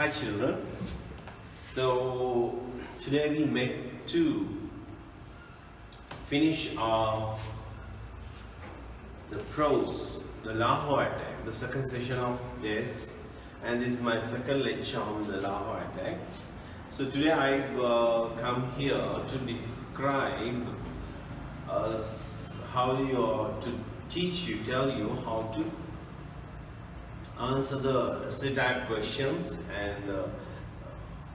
Hi children. So today we met to finish the prose, the Lahore attack, the second session of this, and this is my second lecture on the Lahore attack. So today I come here to describe tell you how to answer the essay type questions and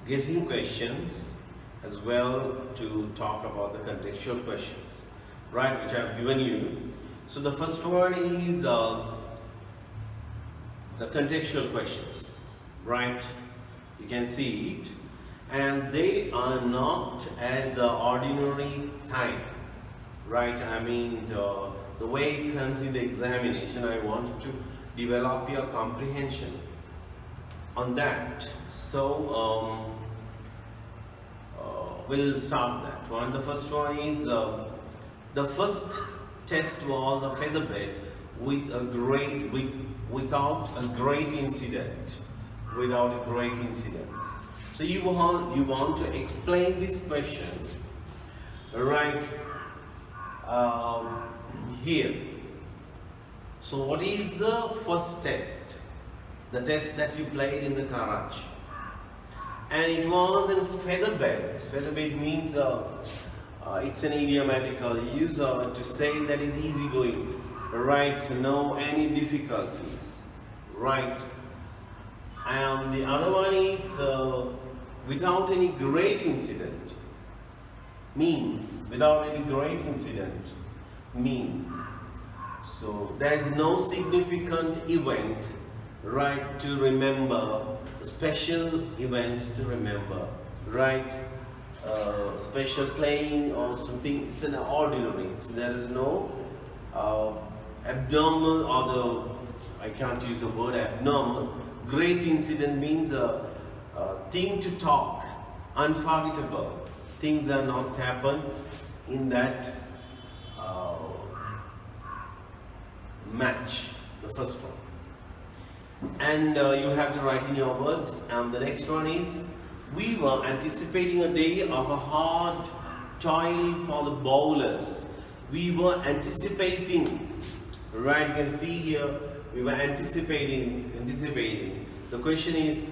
guessing questions, as well to talk about the contextual questions, right, which I have given you. So the first one is the contextual questions, right? You can see it, and they are not as the ordinary type, right? I mean the way it comes in the examination. I want to develop your comprehension on that. So we'll start that one. The first one is the first test was a featherbed without a great incident. So you want to explain this question, right? Here. So what is the first test? The test that you played in the Karachi. And it was in featherbeds. Featherbed means it's an idiomatical use to say that is easygoing, right? No any difficulties, right? And the other one is without any great incident. So there is no significant event, right, to remember, special events to remember, right? Special playing or something, it's an ordinary. There is no abnormal, or I can't use the word abnormal. Great incident means a thing to talk, unforgettable. Things are not happen in that match, the first one. And you have to write in your words. And the next one is, we were anticipating a day of a hard toil for the bowlers. We were anticipating, right? You can see here, we were anticipating. The question is,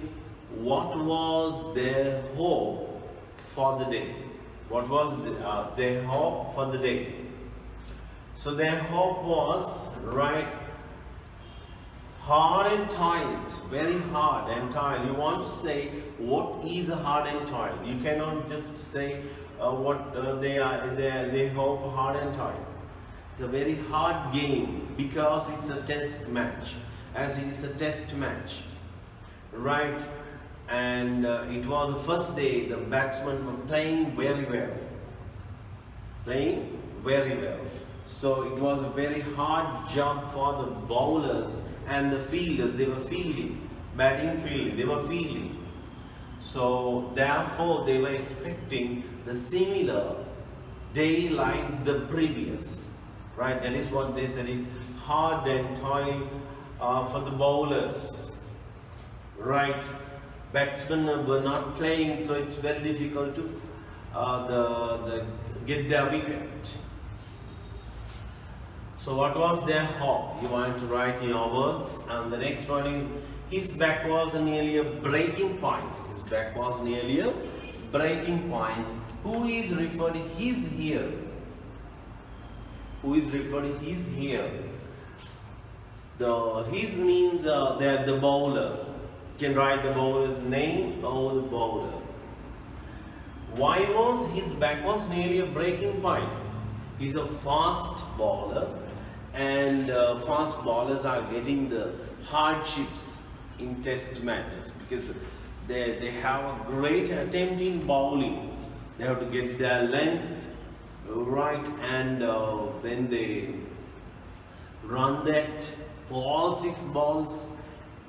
what was their hope for the day? What was their hope for the day? So their hope was, right, hard and toiled, very hard and toiled. You want to say what is hard and toiled. You cannot just say what they hope hard and toiled. It's a very hard game because it's a test match, as it is a test match, right? And it was the first day. The batsmen were playing very well. So it was a very hard job for the bowlers and the fielders. They were fielding, batting, fielding. They were fielding. So therefore, they were expecting the similar day like the previous, right? That is what they said. It hard and toil for the bowlers, right? Batsmen were not playing, so it's very difficult to get their wicket. So what was their hope? You want to write in your words. And the next one is, his back was nearly a breaking point. Who is referred his here? His means that the bowler. You can write the bowler's name or the bowler. Why was his back was nearly a breaking point? He's a fast bowler, and fast bowlers are getting the hardships in test matches because they have a great attempt in bowling. They have to get their length right, and then they run that for all 6 balls,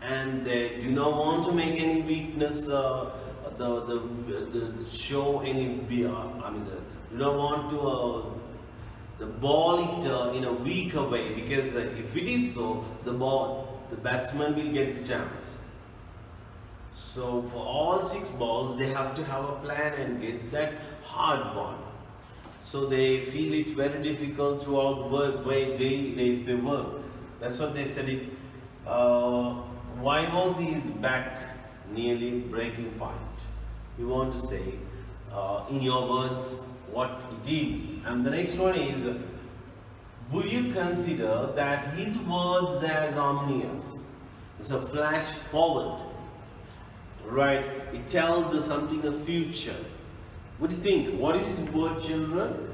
and they do not want to make any weakness, show any. Do not want to the ball it in a weaker way, because if it is so, the batsman will get the chance. So for all 6 balls, they have to have a plan and get that hard one. So they feel it very difficult throughout the work way they work. That's what they said it. Why was he back nearly breaking point? You want to say in your words what it is. And the next one is, would you consider that his words as omnious? It's a flash forward, right? It tells us something of future. What do you think? What is his word, children?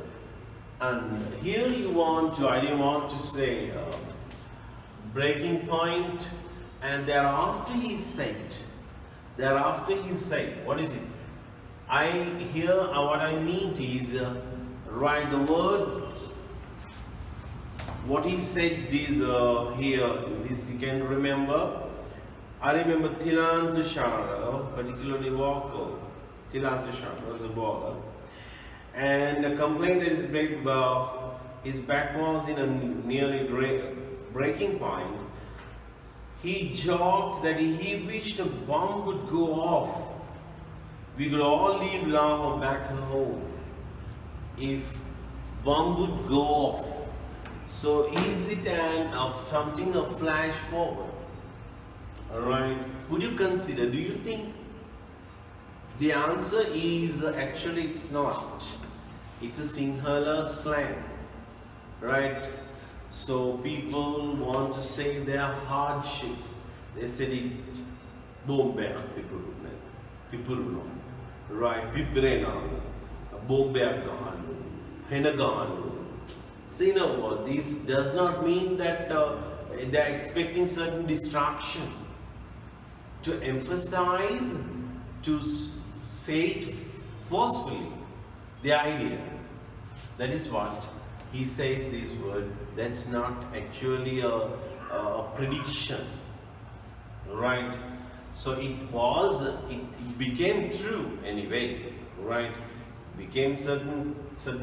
And here you want to, I didn't want to say breaking point, and thereafter he said, what is it? What I mean is, right, the word, what he said is here, this you can remember. I remember Tilan Tushara, particularly Walker. Tilan Tushara was a baller. And a complaint that his back was in a nearly breaking point. He joked that he wished a bomb would go off. We could all leave Lahore back home if bomb would go off. So is it something a flash forward? Alright. Would you consider, do you think? The answer is actually it's not. It's a Sinhala slang. Right? So people want to say their hardships. They said it Bombay people right, Piprena, Bombay Ganu, Henaganu. So you know what, this does not mean that they are expecting certain distraction. To emphasize, to say it forcefully, the idea. That is what he says this word. That's not actually a prediction, right? So it became true anyway, right? Became certain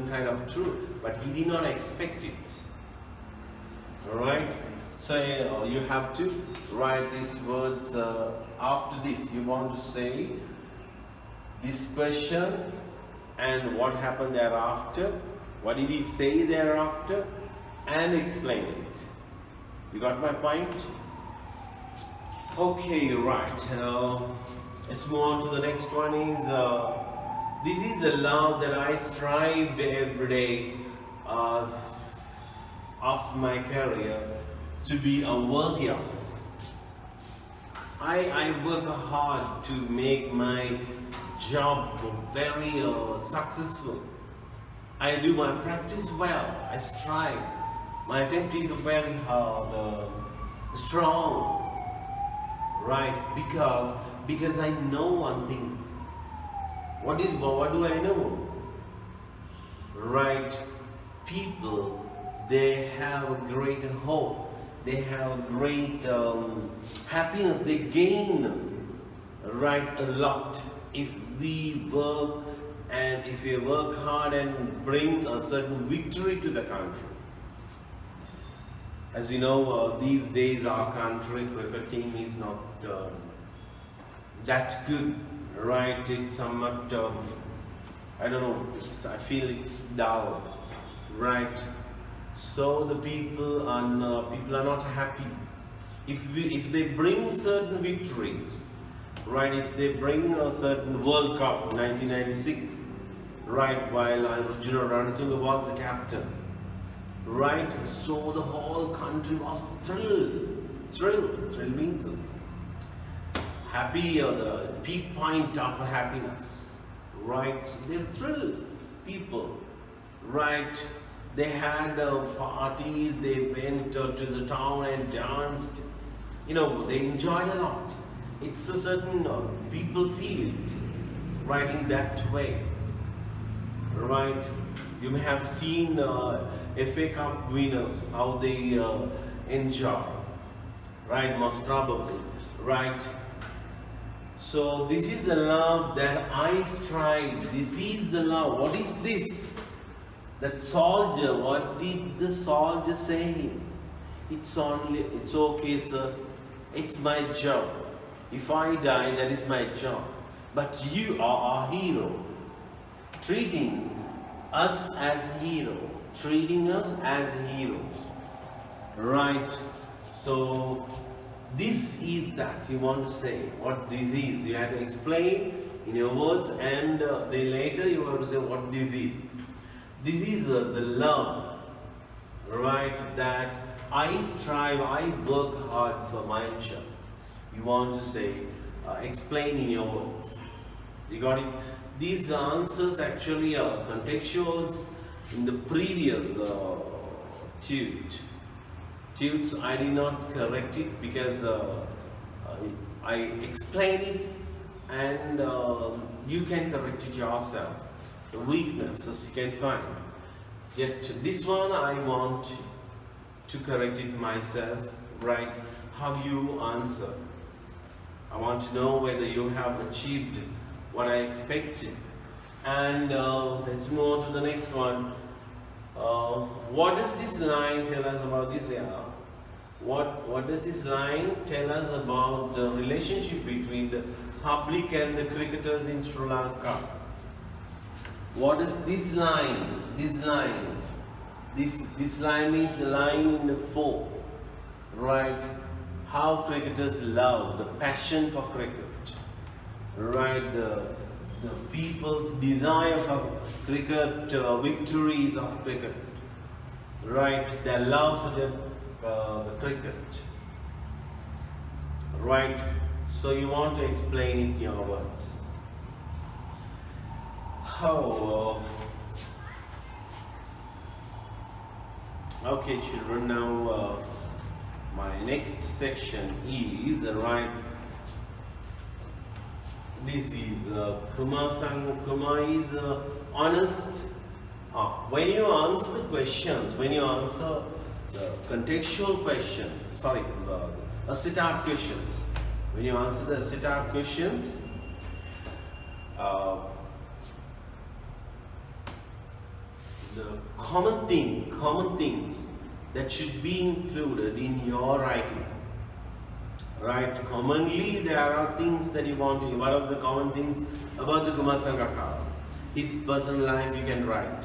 kind of true, but he did not expect it, all right? So you have to write these words after this. You want to say this question and what happened thereafter, what did he say thereafter, and explain it. You got my point? Okay, right. Let's move on to the next one. This is the love that I strive every day of my career to be worthy of. I work hard to make my job very successful. I do my practice well. I strive. My attempt is very hard, strong. Right? Because I know one thing. What do I know? Right? People, they have a great hope. They have great happiness. They gain, right, a lot if we work and if we work hard and bring a certain victory to the country. As we know, these days our country cricket team is not that good, right? It's somewhat, I don't know, I feel it's dull, right? So the people are not happy. If they bring certain victories, right? If they bring a certain World Cup 1996, right? While Arjuna Ranatunga was the captain, right? So the whole country was thrilled. Thrill means happy, or the peak point of happiness, right? So they're thrilled people, right? They had parties, they went to the town and danced. You know, they enjoyed a lot. It's a certain, people feel it, right, in that way, right? You may have seen FA Cup winners, how they enjoy, right, most probably, right? So this is the love that I strive. This is the love. What is this? That soldier, what did the soldier say? It's okay, sir. It's my job. If I die, that is my job. But you are our hero, treating us as heroes, treating us as heroes, right? So this is that you want to say what this is. You have to explain in your words, and then later you have to say what this is. This is the love, right? That I strive, I work hard for my job. You want to say, explain in your words. You got it? These answers actually are contextuals in the previous tute. Tutes, I did not correct it because I explained it, and you can correct it yourself. The weaknesses you can find. Yet this one I want to correct it myself, right? How you answer. I want to know whether you have achieved what I expected. And let's move on to the next one. What does this line tell us about this? What does this line tell us about the relationship between the public and the cricketers in Sri Lanka? What is this line? This line means the line in the fore, right? How cricketers love, the passion for cricket, right? The people's desire for cricket, victories of cricket, right? Their love for the cricket, right? So you want to explain it in your words. How? Okay, children. Now my next section is right. This is Kumara is honest. When you answer the questions, when you answer the contextual questions, sorry, the sit-out questions. When you answer the sit-out questions, the common things that should be included in your writing. Right? Commonly there are things that you want to. What are the common things about the Kumara Sangakka? His personal life you can write.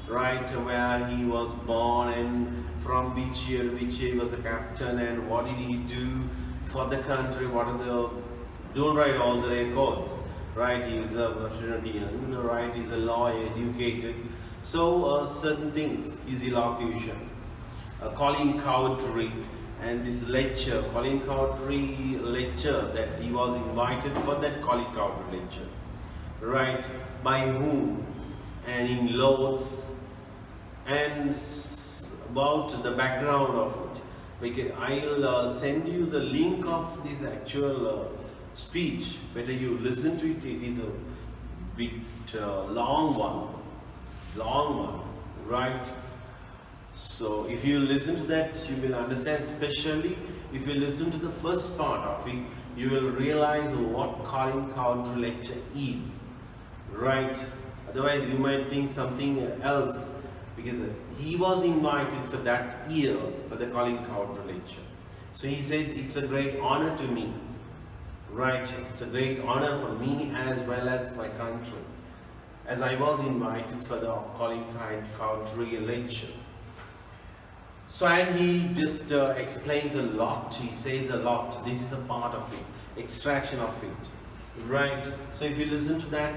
Right? Where he was born and from which year he was a captain and what did he do for the country, what are the. Don't write all the records. Right? He is a veterinarian, right? He's a lawyer, educated. So certain things, his elocution. Colin Cowdrey and this lecture, Colin Cowdrey lecture, that he was invited for that Colin Cowdrey lecture, right? By whom and in Lords, and about the background of it. Because I'll send you the link of this actual speech. Better you listen to it. It is a bit long one, right? So if you listen to that, you will understand, especially if you listen to the first part of it, you will realize what Colin Cowdrey lecture is, right? Otherwise you might think something else, because he was invited for that year for the Colin Cowdrey lecture. So he said, it's a great honor to me, right? It's a great honor for me as well as my country, as I was invited for the Colin Cowdrey lecture. So, and he just explains a lot, he says a lot. This is a part of it, extraction of it, right? So if you listen to that,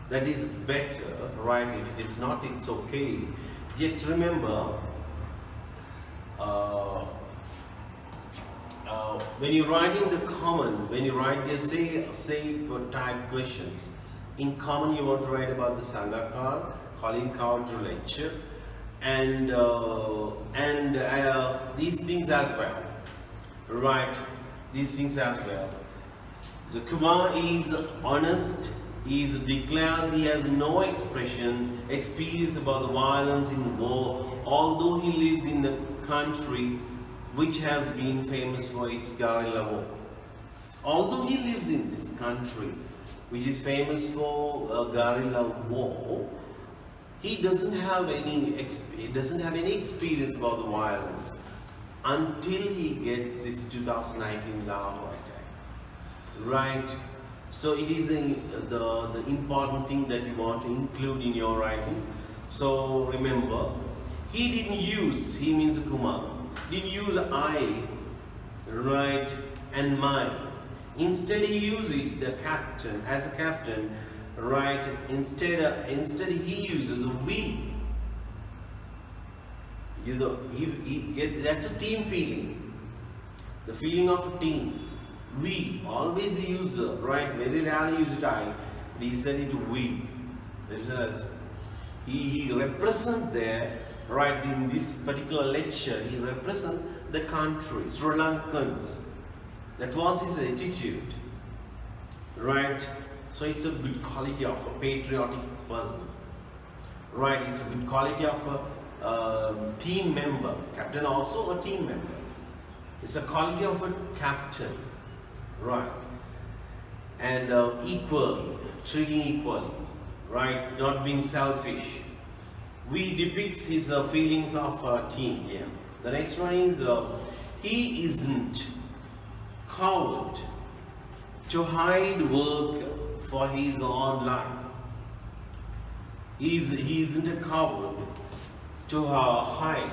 that is better, right? If it is not, it's okay. Yet remember, when you're writing the common, when you write the say type questions, in common you want to write about the Sangakka, Colin Cowdrey lecture, and these things as well, right? These things as well. The Kumara is honest. He declares he has no experience about the violence in war, although he lives in a country which has been famous for its guerrilla war. Although he lives in this country which is famous for guerrilla war, he doesn't have any experience about the violence until he gets this 2019 Lahore attack. right? So it is the important thing that you want to include in your writing. So remember, he didn't use, he means Kumara, didn't use I, right, and mine. Instead he used it, the captain, as a captain, right, instead he uses we. You know, that's a team feeling, the feeling of a team. We always use the, right, very rarely use it I, but he said it we. That is as he represents there, right, in this particular lecture, he represents the country, Sri Lankans. That was his attitude, right? So it's a good quality of a patriotic person, right? It's a good quality of a team member. Captain also a team member. It's a quality of a captain, right? And equally, treating equally, right? Not being selfish. We depicts his feelings of a team here. The next one is he isn't coward to hide work for his own life. He isn't a coward to hide.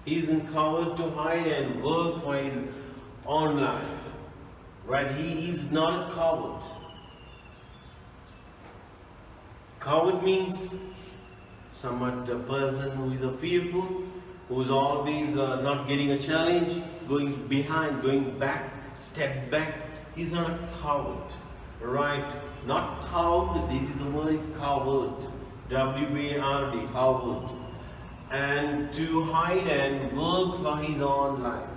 He isn't coward to hide and work for his own life. Right? He is not a coward. Coward means somewhat a person who is a fearful, who is always not getting a challenge, going behind, going back, step back. He's not a coward, right? Not coward. This is the word is coward. W-A-R-D, coward. And to hide and work for his own life.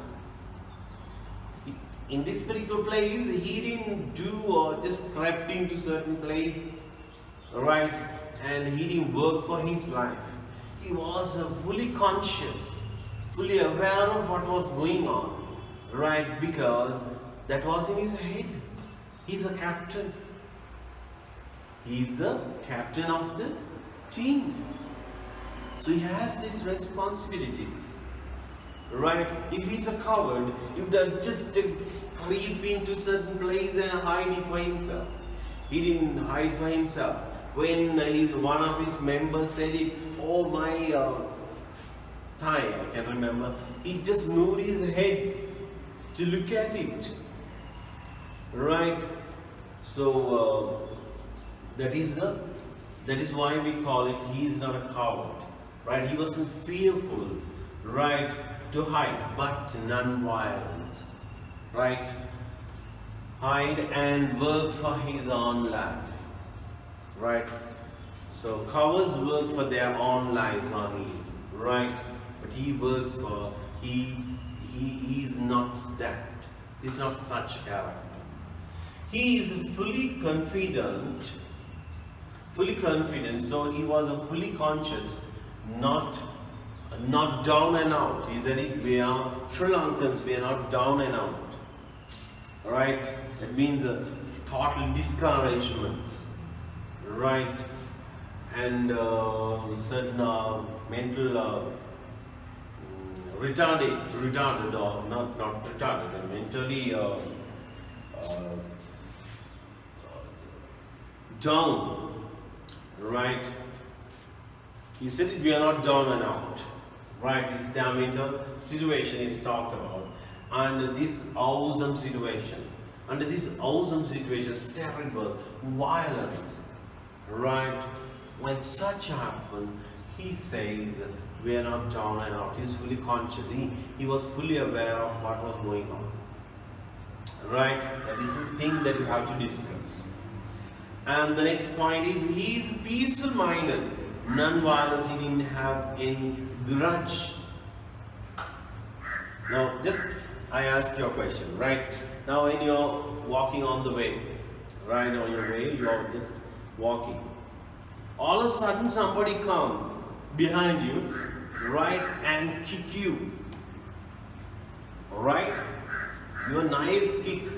In this particular place, he didn't do or just crept into certain place, right? And he didn't work for his life. He was fully conscious, fully aware of what was going on, right? Because that was in his head. He's a captain. He's the captain of the team. So he has these responsibilities, right? If he's a coward, he would have just creep into certain place and hide it for himself. He didn't hide for himself. When one of his members said it, oh my thigh, I can remember, he just moved his head to look at it, right? So that is why we call it, he is not a coward, right? He wasn't fearful, right, to hide, but non-violence, right? Hide and work for his own life, right? So cowards work for their own lives only, right? But he works for, he is not that. He's not such a character. He is fully confident, so he was fully conscious, not down and out. He said it, we are Sri Lankans, we are not down and out. Right? That means a total discouragement. Right? And certain mental retarded or not retarded, mentally down, right? He said it, we are not down and out, right? It's the mental situation is talked about. Under this awesome situation, terrible violence, right? When such happen, he says, we are not down and out. He's fully conscious. He was fully aware of what was going on. Right? That is the thing that we have to discuss. And the next point is, he is peaceful minded. Non-violence, he didn't have any grudge. Now, just I ask you a question, right? Now, when you're walking on the way, right, on your way, you are just walking. All of a sudden, somebody come behind you, right, and kick you, right? Your nice kick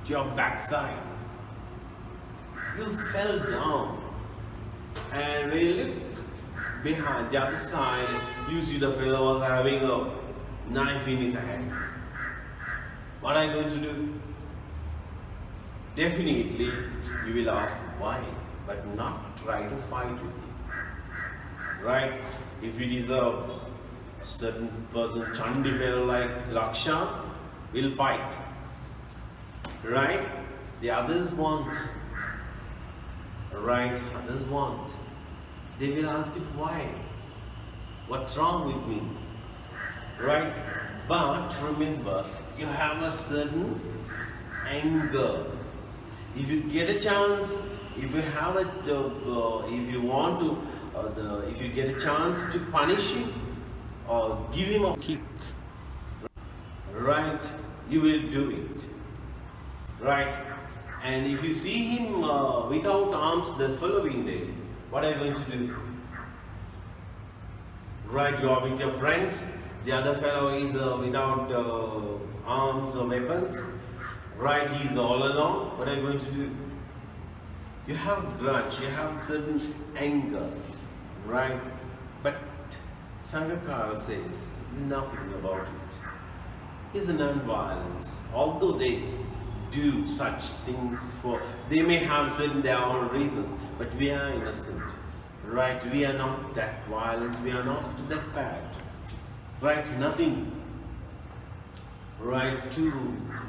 to your backside. You fell down, and when you look behind the other side, you see the fellow was having a knife in his hand. What are you going to do? Definitely you will ask why, but not try to fight with him. Right? If it is a certain person, Chandi fellow like Lakshan, will fight. Right? The others won't. Right? Others won't. They will ask it why. What's wrong with me? Right? But remember, you have a certain anger. If you get a chance, if you have a, if you want to, if you get a chance to punish him or give him a kick, right? You will do it, right? And if you see him without arms the following day, what are you going to do? Right? You are with your friends. The other fellow is without arms or weapons. Right? He is all alone. What are you going to do? You have grudge. You have certain anger. Right? But Sangakka says nothing about it. It's a non-violence. Although they do such things for, they may have certain their own reasons, but we are innocent. Right? We are not that violent. We are not that bad. Right? Nothing. Right? To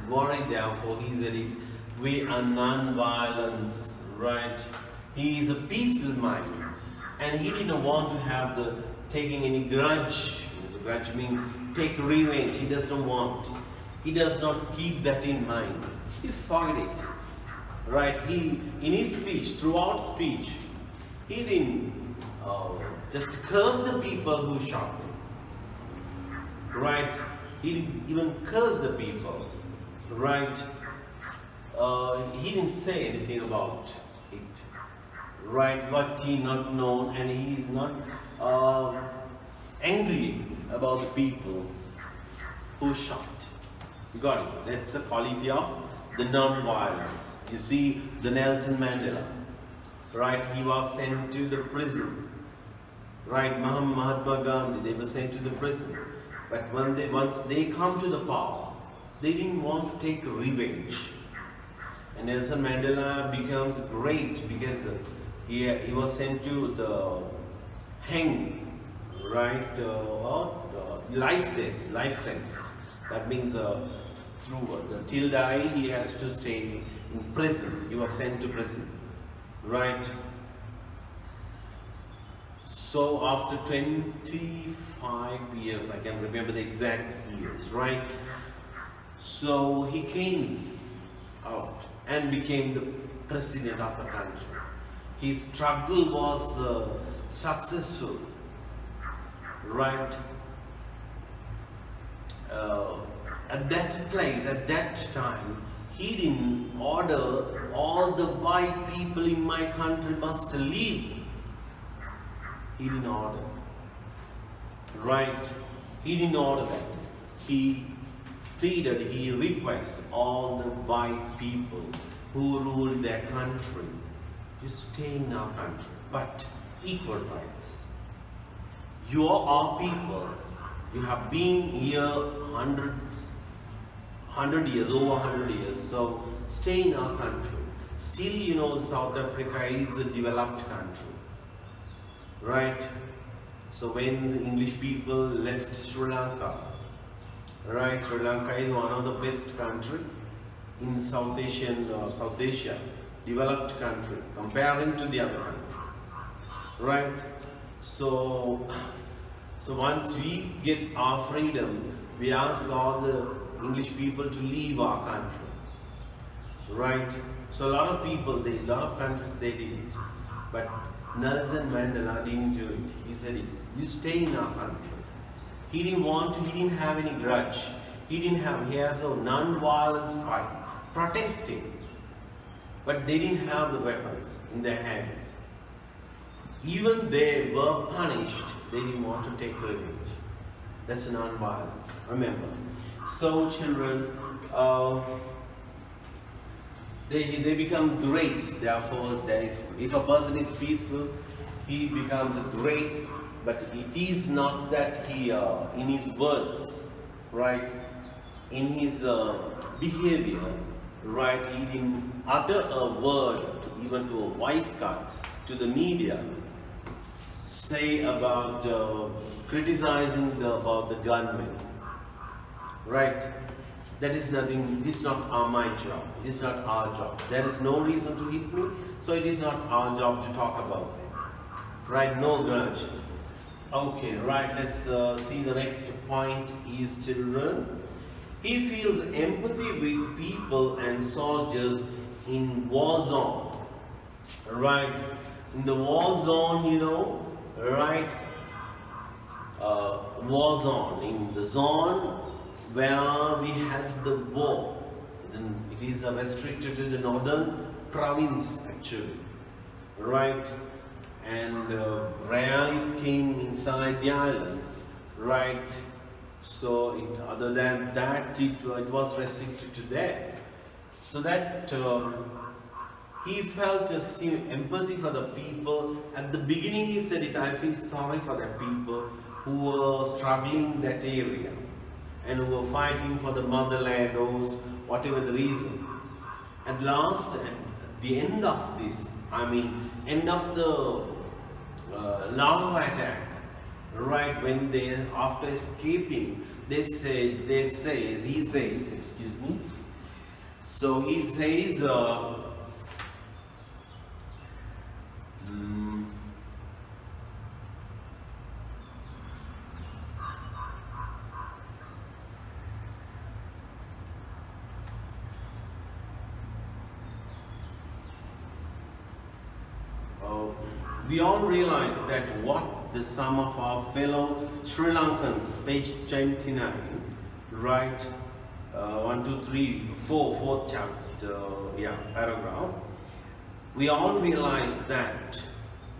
worry therefore, he said it. We are non-violence. Right? He is a peaceful mind. And he didn't want to have the taking any grudge. A grudge means take revenge. He does not want. He does not keep that in mind. He forget it. Right? He, in his speech, throughout speech, he didn't just curse the people who shot him. Right? He didn't even curse the people. Right? He didn't say anything about it. Right? What he not known, and he is not angry about the people who shot. You got it? That's the quality of the non-violence. You see, the Nelson Mandela. Right? He was sent to the prison. Right? Mahatma Gandhi, they were sent to the prison. But when once they come to the power, they didn't want to take revenge. And Nelson Mandela becomes great because he was sent to the hang, right? Life sentence. That means till die he has to stay in prison. He was sent to prison, right? So after 25 years, I can remember the exact years, right? So he came out and became the president of the country. His struggle was successful, right? At that place, at that time, he didn't order all the white people in my country must leave. He didn't order. Right? He didn't order that. He pleaded, he requested all the white people who ruled their country to stay in our country, but equal rights. You are our people. You have been here 100 years, over 100 years, so stay in our country. Still, you know, South Africa is a developed country, right? So when the English people left Sri Lanka, right, Sri Lanka is one of the best country in South Asia, developed country, comparing to the other country, right? So once we get our freedom, we ask all the English people to leave our country, right? So a lot of people, a lot of countries, they did it. But Nelson Mandela didn't do it. He said, you stay in our country. He didn't have any grudge. He has a non-violence fight, protesting. But they didn't have the weapons in their hands. Even they were punished, they didn't want to take revenge. That's non-violence, remember. So children, they become great. Therefore, if a person is peaceful, he becomes great. But it is not that he, in his words, right, in his behavior, right, he didn't utter a word, even to a voice cut, to the media, say about criticizing about the gunmen, right? That is nothing, it is not my job, it is not our job. There is no reason to hit me, so it is not our job to talk about them, right? No grudge. Okay, right, let's see the next point is children. He feels empathy with people and soldiers in war zone, right? In the war zone, right? War zone, in the zone where we had the war. It is restricted to the northern province actually, right? And rarely came inside the island, right? So other than that, it was restricted to there. So that he felt empathy for the people. At the beginning he said it, I feel sorry for the people who were struggling in that area and who were fighting for the motherland or whatever the reason. At last, at the end of this, end of the Lahore attack, right, when they, after escaping, he says, so he says, we all realize that what the some of our fellow Sri Lankans, page 29, right, 1, 2, 3, 4, fourth chapter, paragraph. We all realize that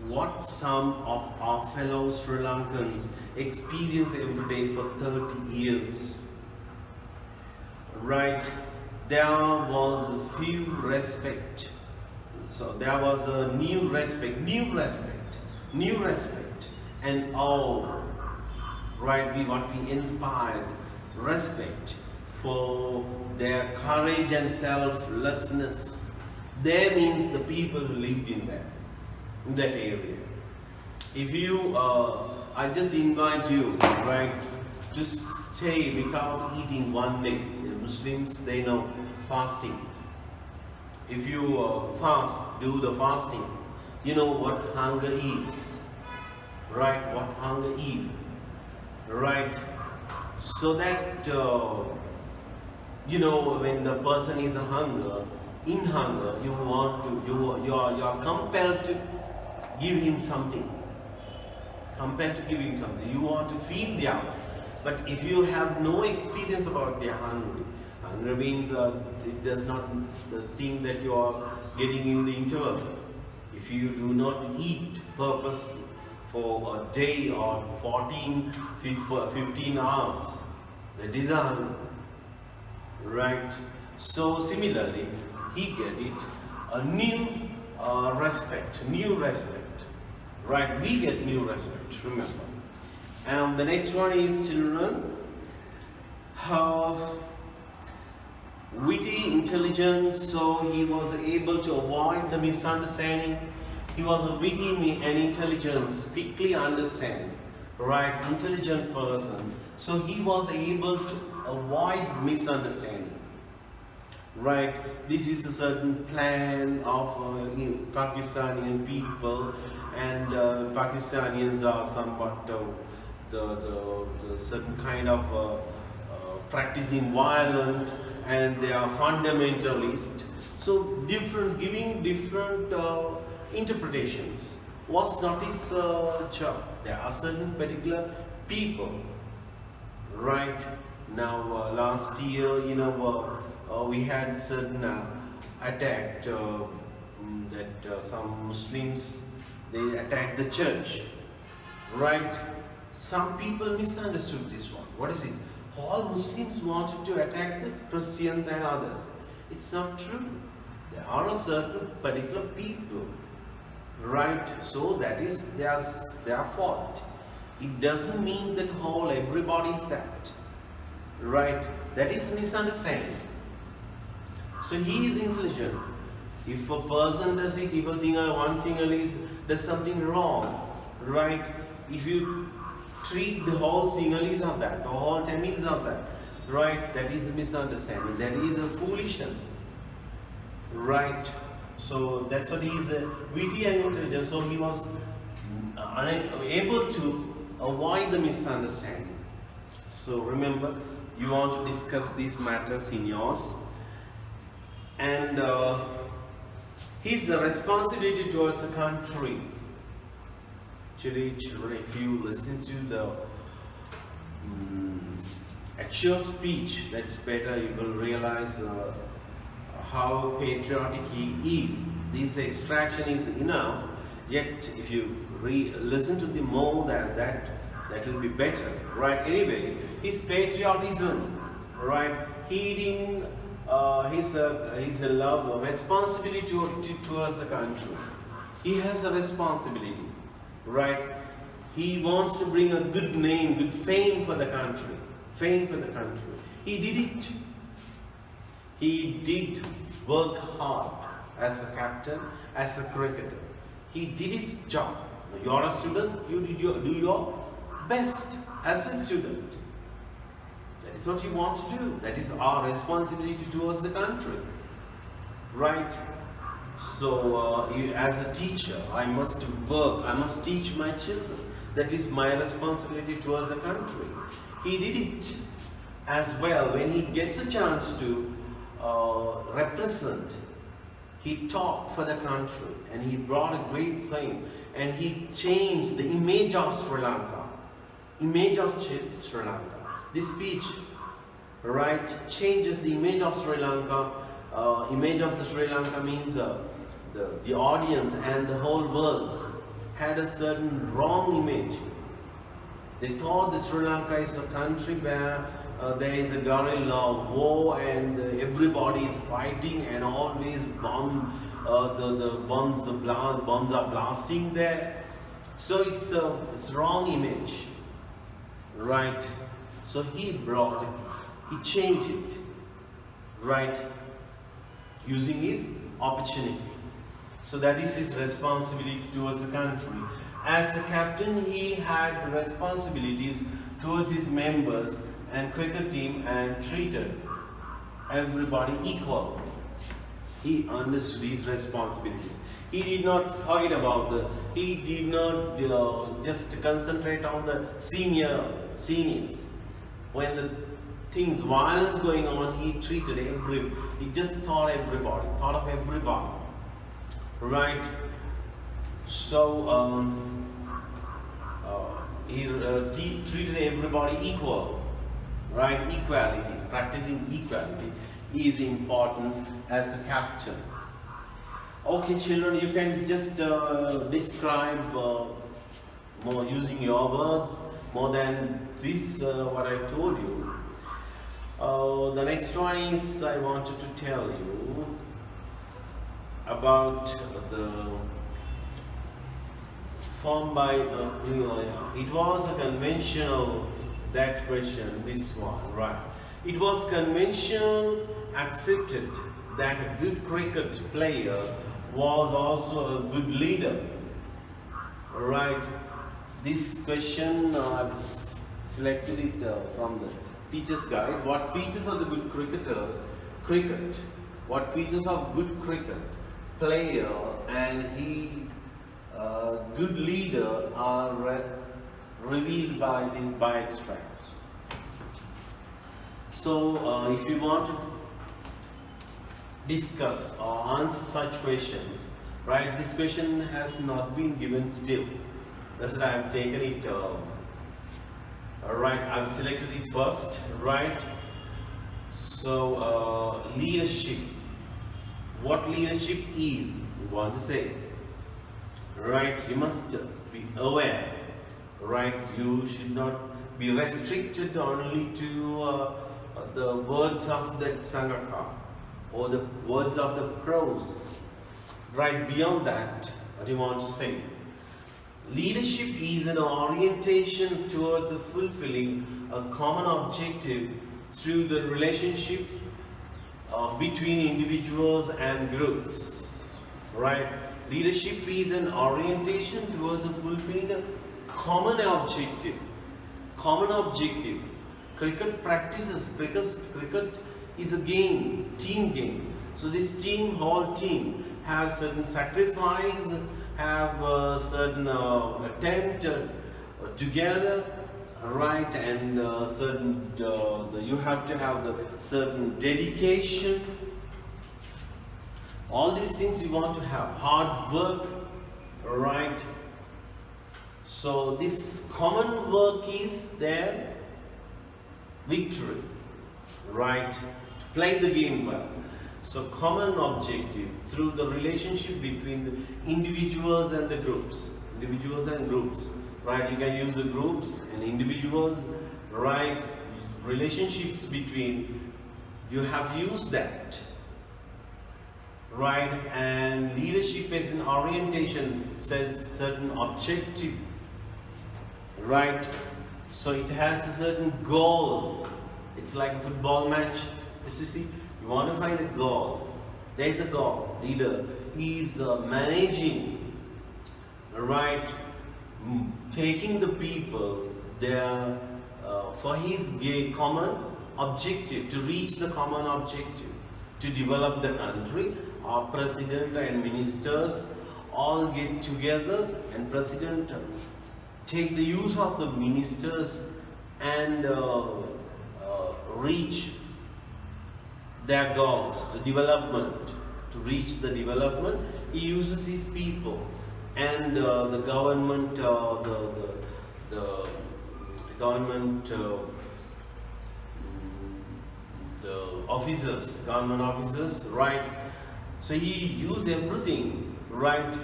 what some of our fellow Sri Lankans experience every day for 30 years, right? There was a few respect. So there was a new respect, and all, right, what we inspired, respect for their courage and selflessness. There means the people who lived in that area. If you, I just invite you, right, to stay without eating one day. The Muslims, they know fasting. If you do the fasting, you know what hunger is, right? What hunger is, right? So that, when the person is in hunger, you are compelled to give him something. You want to feed the hunger. But if you have no experience about the hunger means it does not the thing that you are getting in the interval. If you do not eat purposely for a day or 15 hours, that is hunger, right? So similarly, he get it, a new respect, right? We get new respect, remember. And the next one is children. Witty intelligence, so he was able to avoid the misunderstanding. He was a witty and intelligence, quickly understand, right? Intelligent person. So he was able to avoid misunderstanding, right? This is a certain plan of Pakistani people, and Pakistanians are somewhat the certain kind of practicing violent, and they are fundamentalist. So giving different interpretations was not his job. There are certain particular people, right? Now last year, we had certain attack that some Muslims, they attacked the church, right? Some people misunderstood this one. What is it? All Muslims wanted to attack the Christians and others. It's not true. There are a certain particular people, right? So that is their fault. It doesn't mean that everybody is that, right? That is misunderstanding. So he is intelligent. If a person does it, if a singer, one singer does something wrong, right? If you treat the whole Sinhalese of that, the whole Tamils of that, right? That is a misunderstanding. That is a foolishness, right? So that's what he is witty and intelligent. So he was able to avoid the misunderstanding. So remember, you want to discuss these matters in yours, and his responsibility towards the country. Actually, children, if you listen to the actual speech, that's better. You will realize how patriotic he is. This extraction is enough. Yet, if you listen to the more than that, that will be better, right? Anyway, his patriotism, right? He didn't. His love, responsibility towards the country. He has a responsibility, right? He wants to bring a good name, good fame for the country. Fame for the country. He did it. He did work hard as a captain, as a cricketer. He did his job. You're a student, you do your best as a student. That is what you want to do. That is our responsibility towards the country, right? So as a teacher, I must work, I must teach my children. That is my responsibility towards the country. He did it as well. When he gets a chance to represent, he taught for the country and he brought a great fame, and he changed the image of Sri Lanka. Image of Sri Lanka. This speech, right, changes the image of Sri Lanka. Image of the Sri Lanka means the audience and the whole world had a certain wrong image. They thought that Sri Lanka is a country where there is a guerrilla war and everybody is fighting and always bombs are blasting there. So it's wrong image, right? So he brought it, he changed it, right? Using his opportunity. So that is his responsibility towards the country. As the captain, he had responsibilities towards his members and cricket team and treated everybody equal. He understood his responsibilities. He did not forget about he did not just concentrate on the seniors. When the violence going on, he treated he just thought of everybody, right? So he treated everybody equal, right? Equality, practicing equality is important as a captain. Okay, children, you can just describe more using your words more than this what I told you. The next one is I wanted to tell you about the form by it was a conventional, that question, this one, right? It was conventional, accepted that a good cricket player was also a good leader, right? This question I've selected it from the teacher's guide. What features of the good cricket? What features of good cricket player and good leader are revealed by extracts. So if you want to discuss or answer such questions, right? This question has not been given still. That's why I have taken it. Right, I've selected it first, right? So leadership. What leadership is, you want to say, right? You must be aware, right? You should not be restricted only to the words of the Sangakka or the words of the prose, right? Beyond that, what do you want to say? Leadership is an orientation towards fulfilling a common objective through the relationship between individuals and groups, right? Leadership is an orientation towards fulfilling a common objective. Common objective. Cricket practices. Cricket is a game, team game. So this team, whole team, have certain sacrifice, have a certain attempt together, right? And certain you have to have the certain dedication. All these things you want to have, hard work, right? So this common work is their victory, right? To play the game well. So common objective through the relationship between the individuals and the groups. Individuals and groups, right? You can use the groups and individuals, right? Relationships between, you have to use that, right? And leadership as an orientation sets certain objective, right? So it has a certain goal. It's like a football match. You see, you want to find a goal. There is a goal. Leader, he is managing, right? Taking the people there for his common objective, to reach the common objective, to develop the country. Our president and ministers all get together, and president take the use of the ministers and reach their goals, the development. To reach the development, he uses his people, and the government, the officers, government officers, right? So he used everything, right,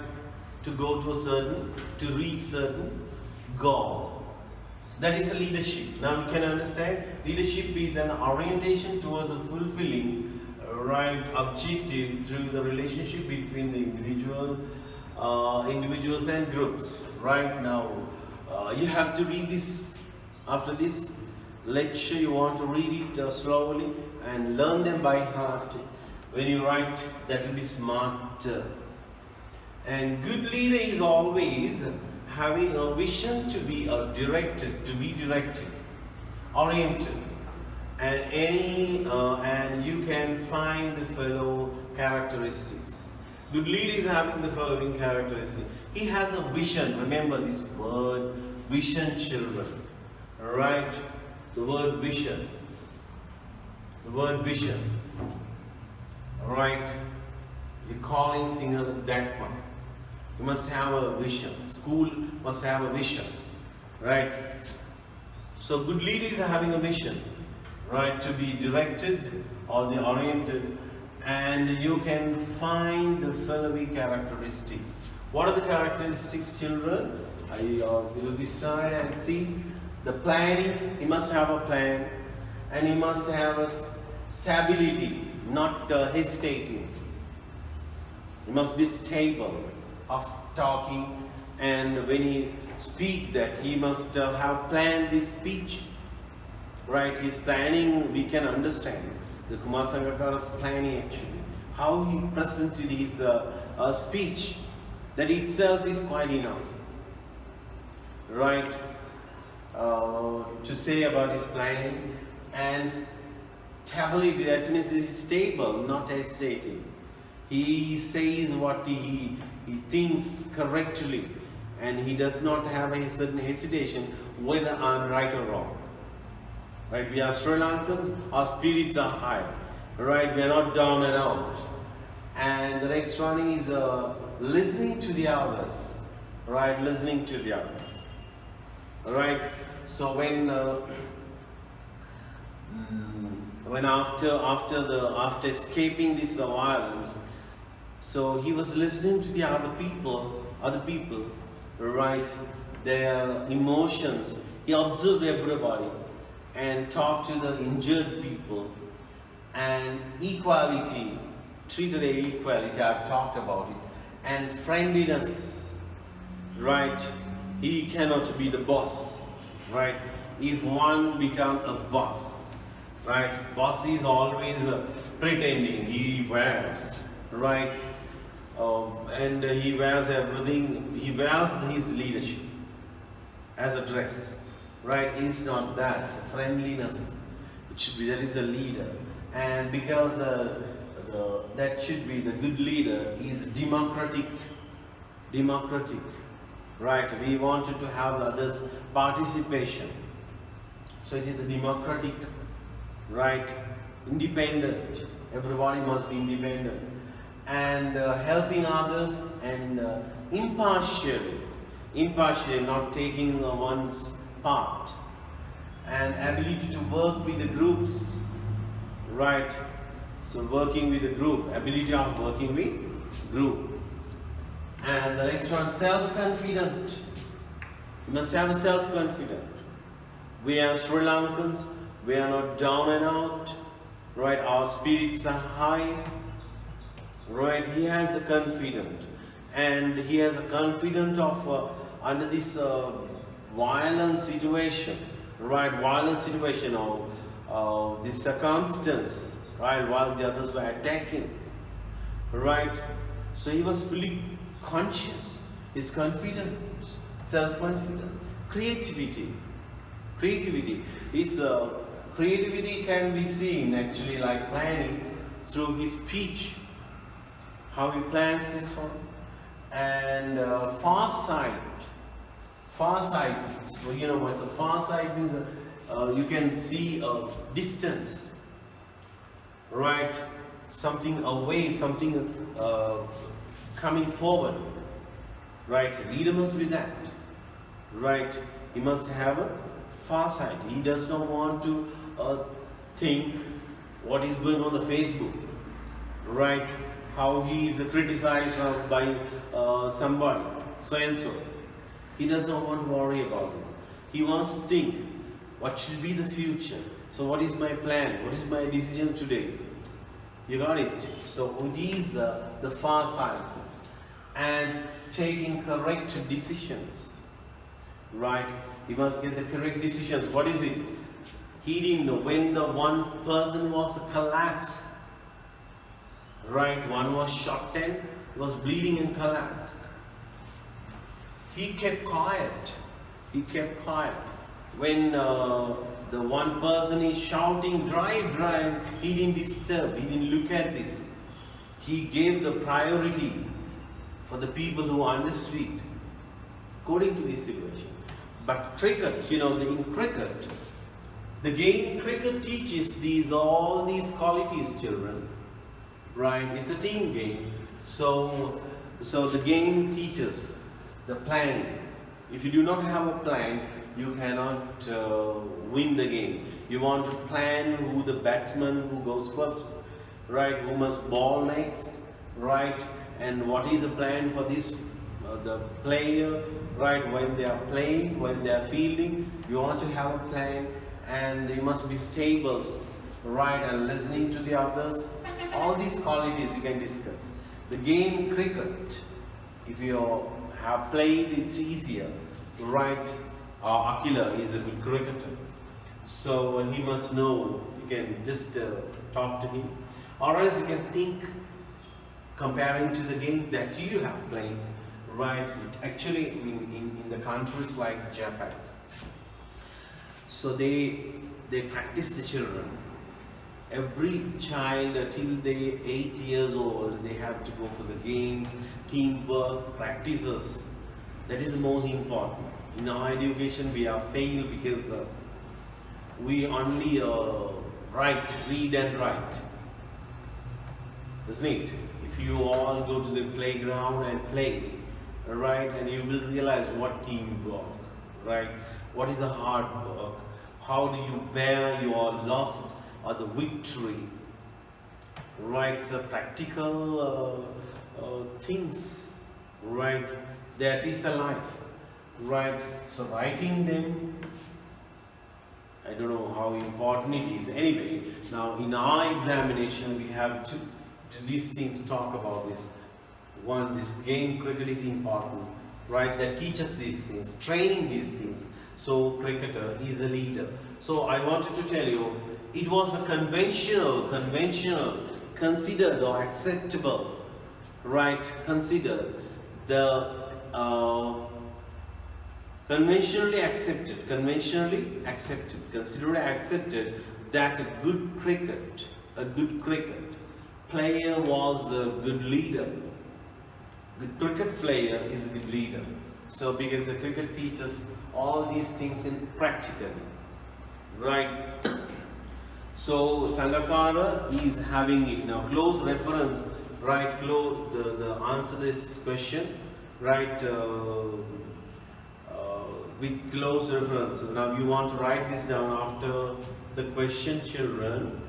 to go to a certain, to reach certain goal. That is a leadership. Now you can understand, leadership is an orientation towards a fulfilling right objective through the relationship between the individuals and groups. Right now, you have to read this. After this lecture, you want to read it slowly and learn them by heart. When you write, that will be smarter. And good leader is always having a vision to be directed, oriented, and you can find the fellow characteristics. Good leader is having the following characteristics. He has a vision. Remember this word, vision, children. Right? The word vision. The word vision. Right? You Colin singer that one. You must have a vision. School must have a vision, right? So good leaders are having a vision, right? To be directed or the oriented, and you can find the following characteristics. What are the characteristics, children? Below this side and see the planning. He must have a plan, and he must have a stability, not hesitating. He must be stable of talking, and when he speak, that he must have planned his speech, right? His planning, we can understand the Kumara Sangakka's planning actually, how he presented his speech, that itself is quite enough, right? To say about his planning. And stability, that means he is stable, not hesitating. He says what he thinks correctly, and he does not have a certain hesitation whether I'm right or wrong. Right? We are Sri Lankans, our spirits are high. Right? We are not down and out. And the next one is listening to the others. Right? Listening to the others. Right? So when after escaping this violence, so he was listening to the other people, right? Their emotions. He observed everybody and talked to the injured people, and equality, treated equality. I've talked about it, and friendliness, right? He cannot be the boss, right? If one becomes a boss, right? Boss is always pretending he wears, right? And he wears everything, he wears his leadership as a dress, right? It's not that friendliness, it should be, that is the leader. And because that should be the good leader is democratic, right? We wanted to have others participation, so it is a democratic, right? Independent, everybody must be independent, and helping others, and impartially, not taking one's part, and ability to work with the groups, right? So working with the group, ability of working with group. And the next one, self-confident. You must have a self-confident. We are Sri Lankans, we are not down and out, right? Our spirits are high, right? He has a confident, and he has a confident of under this violent situation, right? Violent situation, or this circumstance, right? While the others were attacking, right? So he was fully conscious, his confidence, self-confidence, creativity. It's creativity can be seen actually like planning through his speech, how he plans this one, and farsight. Well, you know what a farsight means? You can see a distance, right? Something away, something coming forward, right? Leader must be that, right? He must have a farsight. He does not want to think what is going on the Facebook, right? How he is criticized by somebody, so and so. He does not want to worry about it. He wants to think, what should be the future? So what is my plan? What is my decision today? You got it? So it is the far side, and taking correct decisions, right? He must get the correct decisions. What is it? He didn't know when the one person was collapsed, right? One was shot and was bleeding and collapsed. He kept quiet. When the one person is shouting, drive, he didn't disturb, he didn't look at this. He gave the priority for the people who are on the street, according to this situation. But cricket, in cricket, the game cricket teaches all these qualities, children, right? It's a team game. So the game teaches the planning. If you do not have a plan, you cannot win the game. You want to plan who the batsman who goes first, right? Who must bowl next, right? And what is the plan for this the player, right? When they are playing, when they are fielding, you want to have a plan, and they must be stable, right? And listening to the others. All these qualities you can discuss. The game cricket, if you have played, it's easier, right? Akila is a good cricketer, so he must know. You can just talk to him, or else you can think, comparing to the game that you have played, right? Actually, in the countries like Japan, so they practice the children. Every child till they 8 years old, they have to go for the games, teamwork, practices. That is the most important. In our education, we are failed because we only read and write, isn't it? If you all go to the playground and play, right, and you will realize what teamwork, right? What is the hard work? How do you bear your loss or the victory, right? So practical things, right? That is a life, right? So writing them, I don't know how important it is. Anyway, now in our examination, we have to these things talk about this. One, this game cricket is important, right? That teaches these things, training these things, So cricketer is a leader. So I wanted to tell you, it was a conventional, considered or acceptable, right? Considered the conventionally accepted, considered accepted that a good cricket player was a good leader. Good cricket player is a good leader. So because the cricket teaches all these things in practically, right? So Sangakka is having it now. Close reference, right? The answer this question, right? With close reference. Now you want to write this down after the question, children.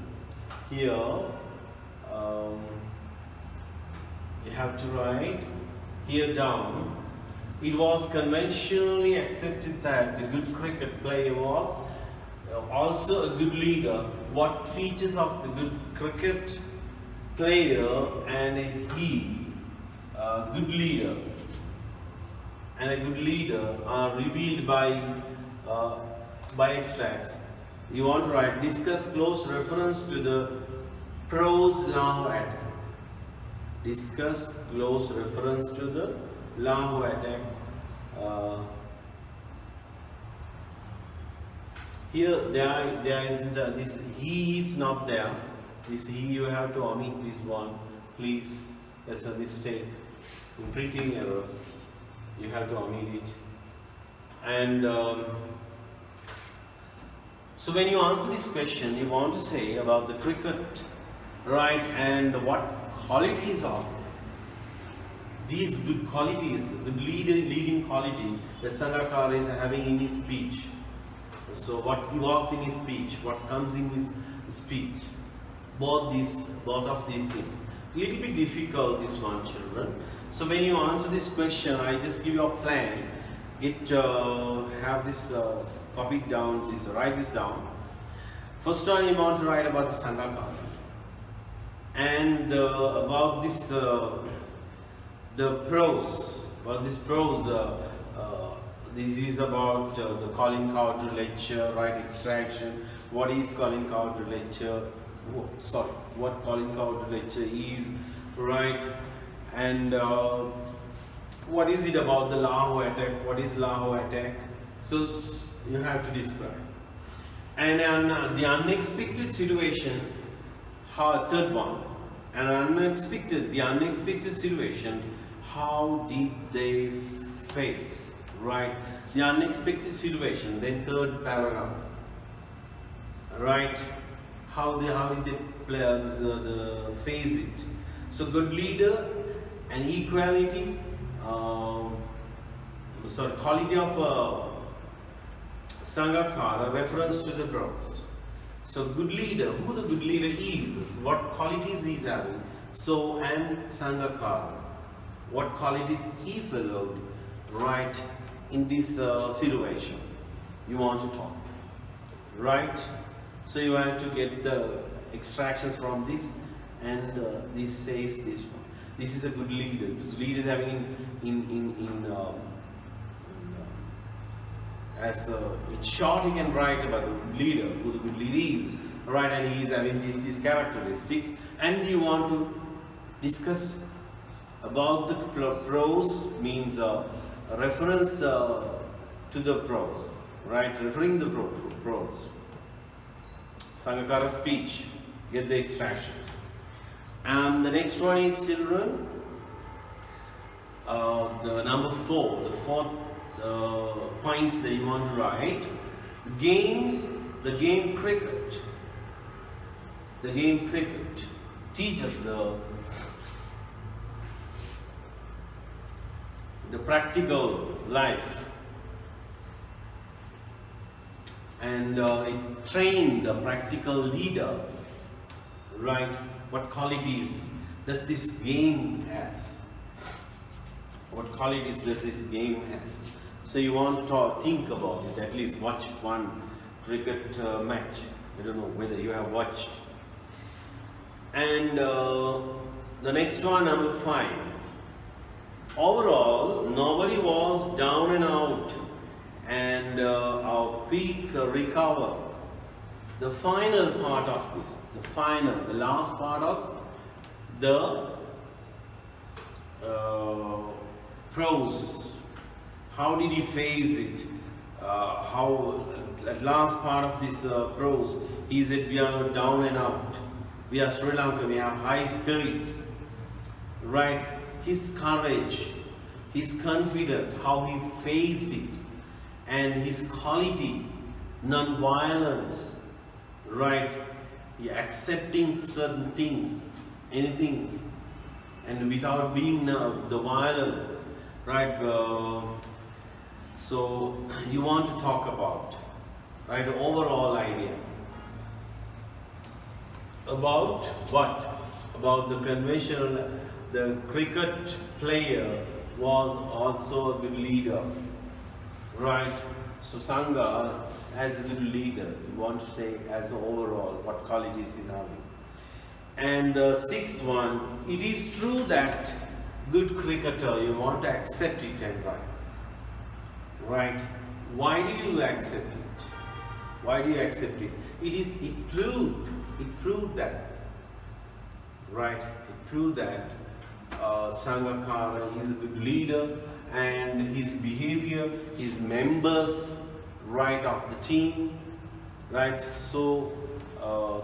Here, you have to write here down. It was conventionally accepted that the good cricket player was also a good leader. What features of the good cricket player and good leader and a good leader are revealed by extracts. You want to write, discuss close reference to the pros Lahore attack. Discuss close reference to the Lahore attack. Here there isn't this he is not there. This he, you have to omit this one, please. That's a mistake. In printing error, you have to omit it. And so when you answer this question, you want to say about the cricket, right? And what qualities of these good qualities, the leading quality that Sangakka is having in his speech. So what evokes in his speech, what comes in his speech, both of these things. Little bit difficult this one, children. So when you answer this question, I just give you a plan. Have this copied down. Please write this down. First one, you want to write about the Sangakka and about this the prose. Well, this prose. This is about the Colin Cowdrey lecture, right? Extraction. What is Colin Cowdrey lecture? What Colin Cowdrey lecture is, right? And what is it about the Lahore attack? What is Lahore attack? So you have to describe. And the unexpected situation. Third one. The unexpected situation. How did they face? Right, the unexpected situation. Then third paragraph, right? How did they play the face it? So good leader and equality. Quality of Sangakka, reference to the pros. So good leader, who the good leader is, what qualities he is having. So and Sangakka, what qualities he followed, right? In this situation you want to talk, right? So you have to get the extractions from this, and this says this one. This is a good leader. This leader is having in short, he can write about the good leader, who the good leader is, right? And he is having these characteristics, and you want to discuss about the prose, means a reference to the prose, right? Referring the prose. Sangakka's speech, get the extractions. And the next one is, children, the number 4, the fourth point that you want to write. The game cricket. The game cricket teaches the practical life, and it trained the practical leader, right? What qualities does this game has? What qualities does this game have? So you want to think about it, at least watch one cricket match. I don't know whether you have watched. And the next one, number 5. Overall, nobody was down and out and our peak recover. The final part of this, the last part of the prose. How did he face it? How at last part of this prose, he said we are down and out. We are Sri Lanka. We have high spirits, right? His courage, his confidence, how he faced it, and his quality, non-violence, right? He accepting certain things, anything, and without being the violent, right? So you want to talk about, right, the overall idea about what? About the conventional, the cricket player was also a good leader, right? So Sangha as a good leader, you want to say as overall what qualities he's having. And the sixth one, it is true that good cricketer, you want to accept it and right? Why do you accept it? Why do you accept it? It proved that, right? It proved that Sangakka is a good leader, and his behavior, his members, right, of the team, right? So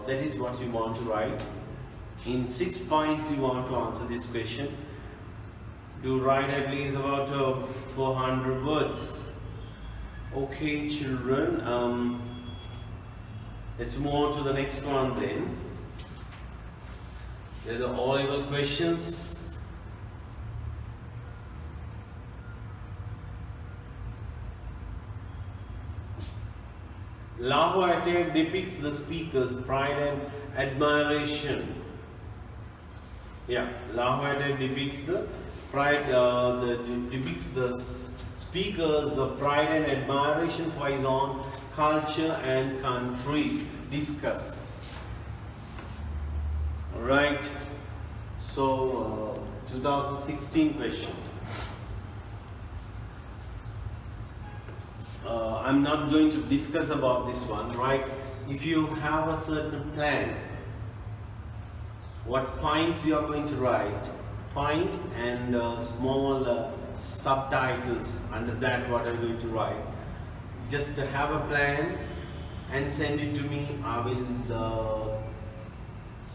that is what you want to write. In 6 points you want to answer this question. Do write at least about 400 words. Okay, children, let's move on to the next one then. There are the all-level questions. Lahore attack depicts the speaker's pride and admiration. Yeah, Lahore attack depicts the pride, depicts the speaker's pride and admiration for his own culture and country. Discuss. Alright, so 2016 question. I'm not going to discuss about this one, right? If you have a certain plan, what points you are going to write, point and small subtitles under that what I'm going to write. Just to have a plan and send it to me. I will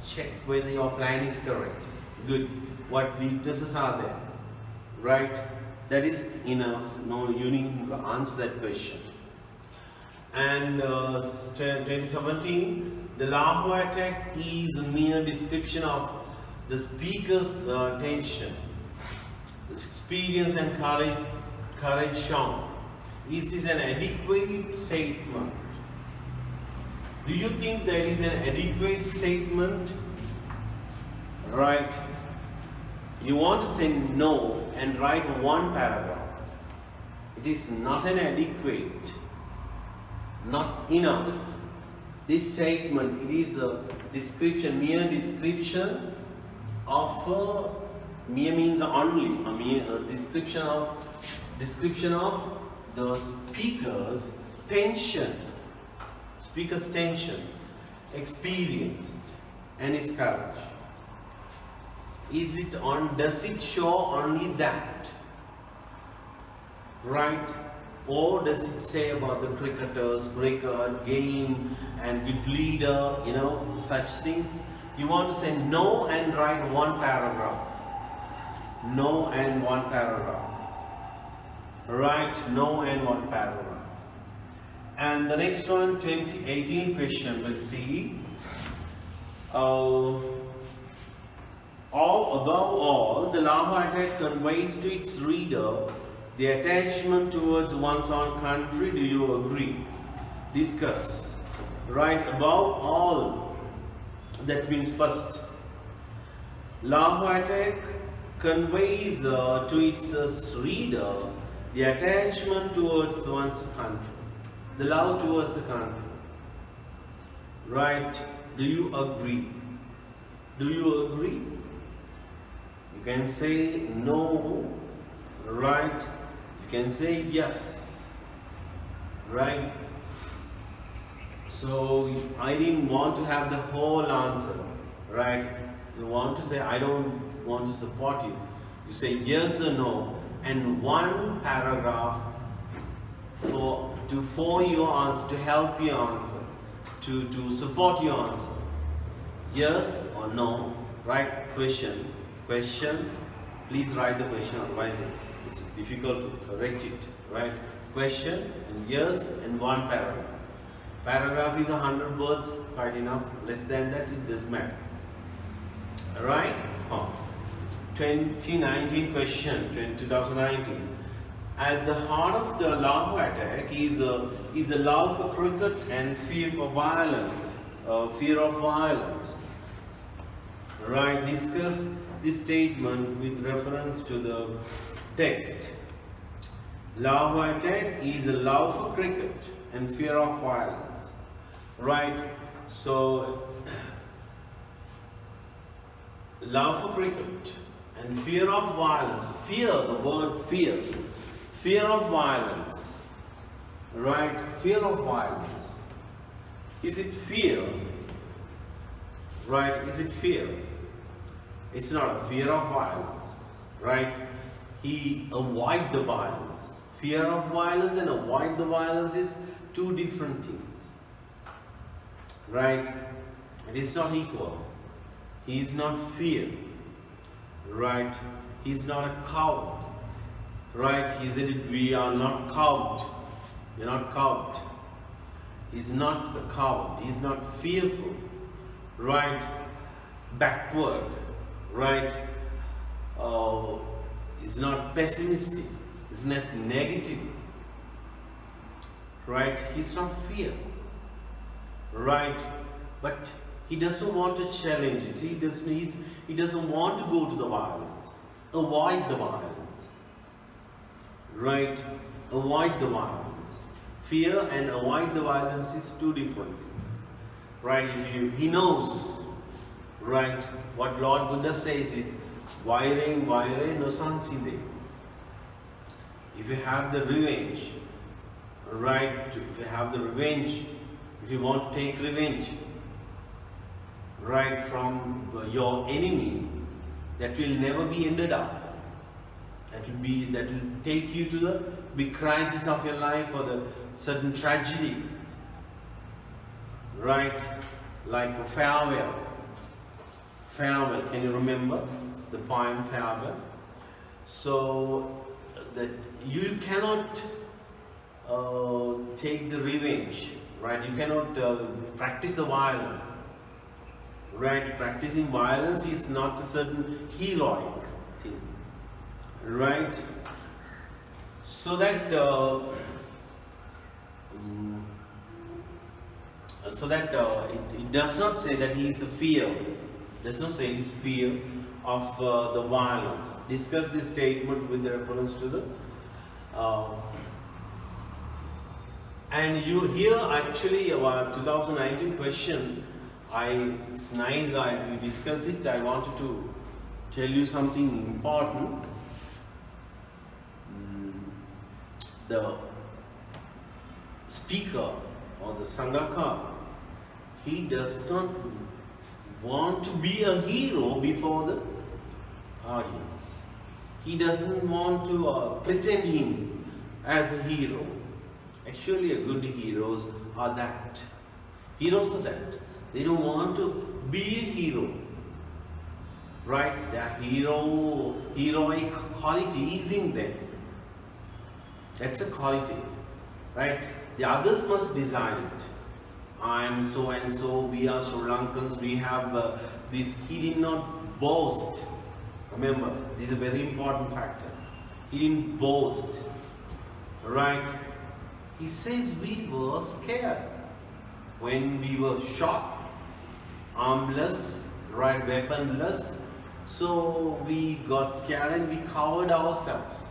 check whether your plan is correct. Good. What weaknesses are there? Right? That is enough. No, you need to answer that question. And 2017, the Lahore attack is a mere description of the speaker's tension, experience and courage shown. Is this an adequate statement? Do you think there is an adequate statement? Right. You want to say no and write one paragraph. It is not an adequate, not enough. This statement, it is a description, mere description of, mere means only, a mere description of the speaker's tension, experienced, and his courage. Is it on? Does it show only that? Right? Or does it say about the cricketers, cricket, game, and good leader, you know, such things? You want to say no and write one paragraph. No and one paragraph. Right? No and one paragraph. And the next one, 2018 question, we'll see. Above all, the Lahore attack conveys to its reader the attachment towards one's own country. Do you agree? Discuss. Right, above all, that means first. Lahore attack conveys to its reader the attachment towards one's country, the love towards the country. Right? Do you agree? Do you agree? You can say no, right? You can say yes. right? So I didn't want to have the whole answer, right? You want to say, I don't want to support you. You say yes or no, and one paragraph for your answer, to help your answer, to support your answer. Yes or no, right? Question. Please write the question, otherwise it's difficult to correct it, right? Question and yes and one paragraph. Paragraph is 100 words, quite enough. Less than that, it doesn't matter. Alright? 2019 question, 2019. At the heart of the Lahore attack is the love for cricket and fear for violence, fear of violence. Right? Discuss this statement with reference to the text. Lahore attack is a love for cricket and fear of violence. Right? So, love for cricket and fear of violence. Fear, the word fear. Fear of violence. Right? Fear of violence. Is it fear? Right? Is it fear? It's not a fear of violence. Right? He avoid the violence. Fear of violence and avoid the violence is two different things. Right? It is not equal. He is not fear. Right? He is not a coward. Right? He said, we are not cowed. We are not cowed. He is not a coward. He is not fearful. Right? Backward. Right? Is not pessimistic. Is not negative. Right? He is not fear. Right? But he doesn't want to challenge it. He doesn't want to go to the violence. Avoid the violence. Right? Avoid the violence. Fear and avoid the violence is two different things. Right? He knows, right, what Lord Buddha says is vaire no sanside. If you have the revenge, right, if you have the revenge, if you want to take revenge, right, from your enemy, that will never be ended up. That will take you to the big crisis of your life or the certain tragedy. Right? Like a farewell. Farewell. Can you remember the poem Farewell? So that you cannot take the revenge. Right? You cannot practice the violence. Right? Practicing violence is not a certain heroic thing. Right? So that it does not say that he is a fear. It does not say he is fear of the violence. Discuss this statement with reference to the and you here actually our 2019 question. It's nice we discuss it. I wanted to tell you something important. The speaker or the Sangakka, he does not want to be a hero before the audience. He doesn't want to pretend him as a hero. Actually, a good heroes are that. Heroes are that. They don't want to be a hero. Right? Their heroic quality is in them. That's a quality. Right? The others must decide it. I am so and so, we are Sri Lankans, we have this. He did not boast. Remember, this is a very important factor. He didn't boast. Right? He says we were scared. When we were shot, armless, right, weaponless, so we got scared and we covered ourselves.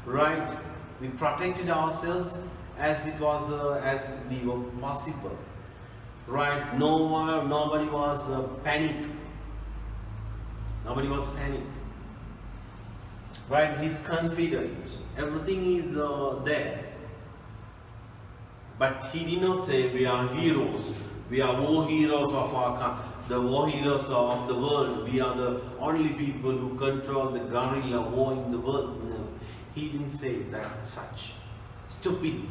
Right? We protected ourselves as it was, as we were possible. Right? Nobody was panic. Nobody was panic. Right? He's confident. Everything is there. But he did not say we are heroes. We are war heroes of the war heroes of the world. We are the only people who control the guerrilla war in the world. No, he didn't say that such. Stupid.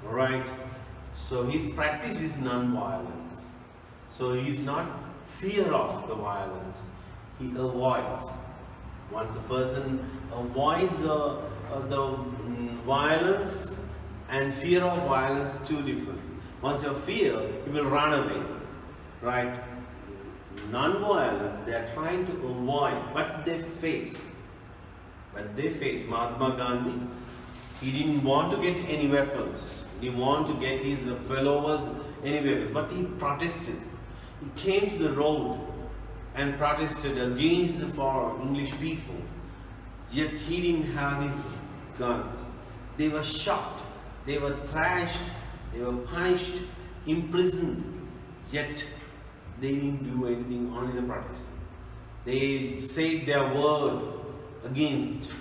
Right? So his practice is non-violence. So he is not fear of the violence. He avoids. Once a person avoids the violence and fear of violence, two different. Once you fear, you will run away. Right? Non-violence, they are trying to avoid, but they face. Mahatma Gandhi, he didn't want to get any weapons. He didn't want to get his followers any weapons, but he protested. He came to the road and protested against the for English people. Yet he didn't have his guns. They were shot, they were thrashed, they were punished, imprisoned. Yet they didn't do anything, only the protest. They said their word against.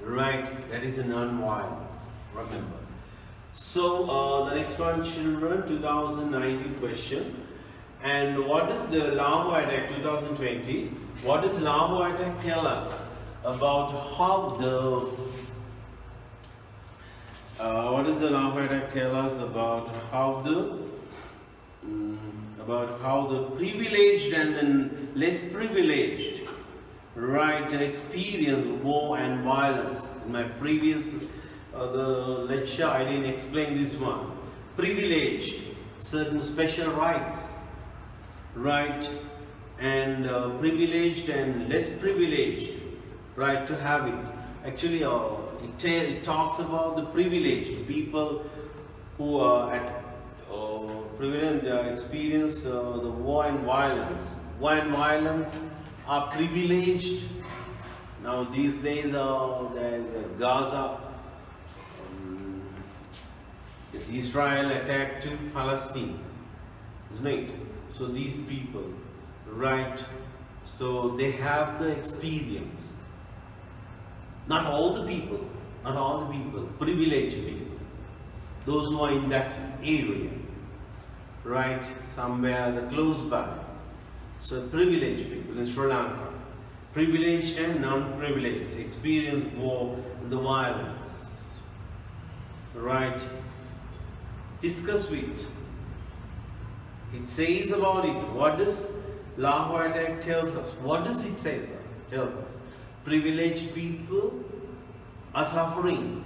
Right? That is a non-violence. Remember. So the next one, children, 2019 question. And what is the Lahore attack 2020? What does Lahore attack tell us about how the what does the Lahore attack tell us about how the privileged and then less privileged, right, experience war and violence? In my previous the lecture, I didn't explain this one. Privileged, certain special rights, right, and privileged and less privileged, right, to have it. Actually, it talks about the privileged people who are at privileged experience the war and violence. War and violence are privileged. Now these days there is Gaza. Israel attacked to Palestine, isn't it? So these people, right? So they have the experience. Not all the people, privileged people, those who are in that area, right? Somewhere close by. So privileged people in Sri Lanka, privileged and non-privileged, experience war and the violence, right? Discuss with. It says about it. What does Lahore attack tells us? What does it say? Tells us privileged people are suffering.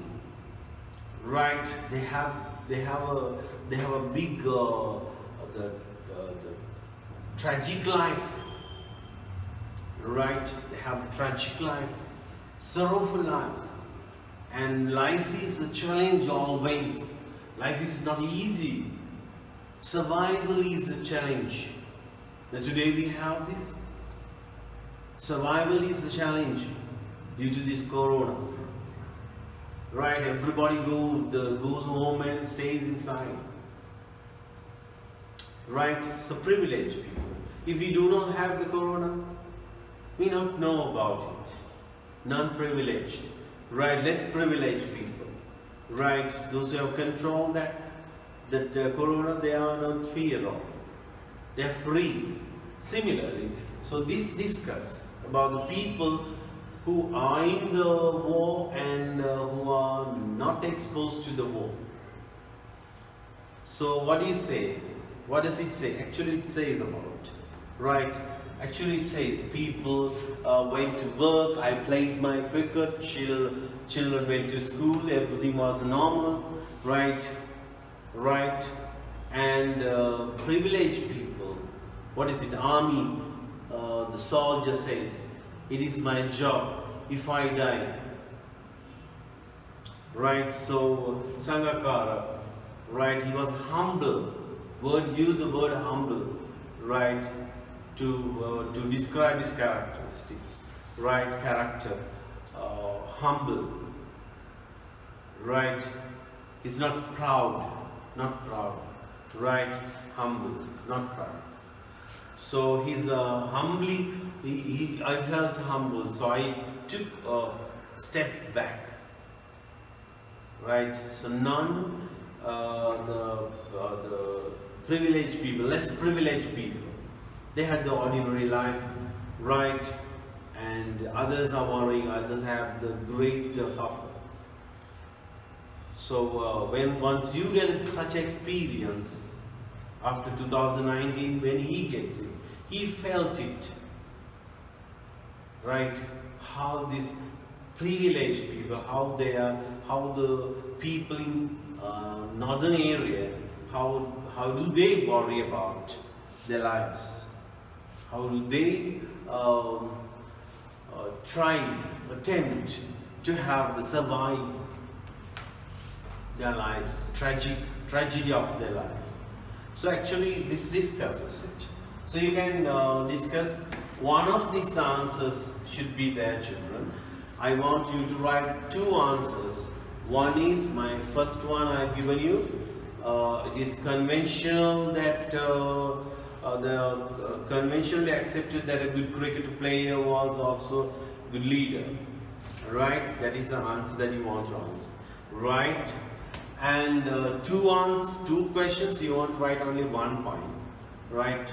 Right? They have a big the tragic life. Right? They have the tragic life, sorrowful life, and life is a challenge always. Life is not easy. Survival is a challenge. But today we have this. Survival is a challenge due to this corona. Right? Everybody goes home and stays inside. Right? So privileged people. If we do not have the corona, we don't know about it. Non-privileged. Right? Less privileged people. Right, those who have controlled that corona, they are not fear of. They are free. Similarly, so this discuss about the people who are in the war and who are not exposed to the war. So what do you say? What does it say? Actually, it says about, right? Actually, it says people went to work. I played my cricket. Children went to school, everything was normal, right? And privileged people, what is it? Army, the soldier says, it is my job if I die, right? So Sangakka, right? He was humble. Use the word humble, right? To describe his characteristics, right? Character. Humble, right? He's not proud, right? Humble, not proud. So he's humbly. I felt humble, so I took a step back, right? So none, the privileged people, less privileged people, they had the ordinary life, right? And others are worrying, others have the great suffer. So when once you get such experience, after 2019, when he gets it, he felt it, right? How these privileged people, how they are, how the people in northern area, how do they worry about their lives? How do they attempt to have the survive their lives, tragedy of their lives. So actually this discusses it. So you can discuss one of these answers should be there, children. I want you to write two answers. One is my first one I've given you. It is conventional that conventionally accepted that a good cricket player was also a good leader. Right? That is the answer that you want to answer. Right? And two questions, you want to write only 1 point. Right?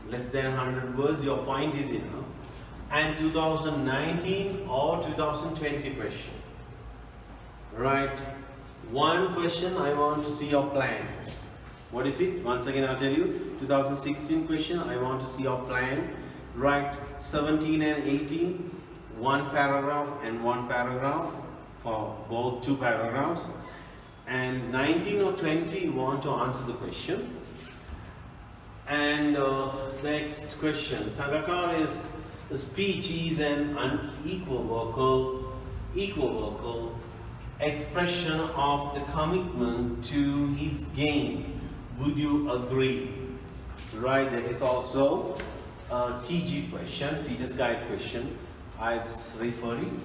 Less than 100 words, your point is enough. And 2019 or 2020 question. Right? One question, I want to see your plan. What is it? Once again, I'll tell you. 2016 question, I want to see your plan. Right? 17 and 18, one paragraph and one paragraph for both two paragraphs. And 19 or 20, you want to answer the question. And next question, Sangakka is the speech is an unequivocal expression of the commitment to his game. Would you agree? Right, that is also a TG question, teacher's guide question I was referring.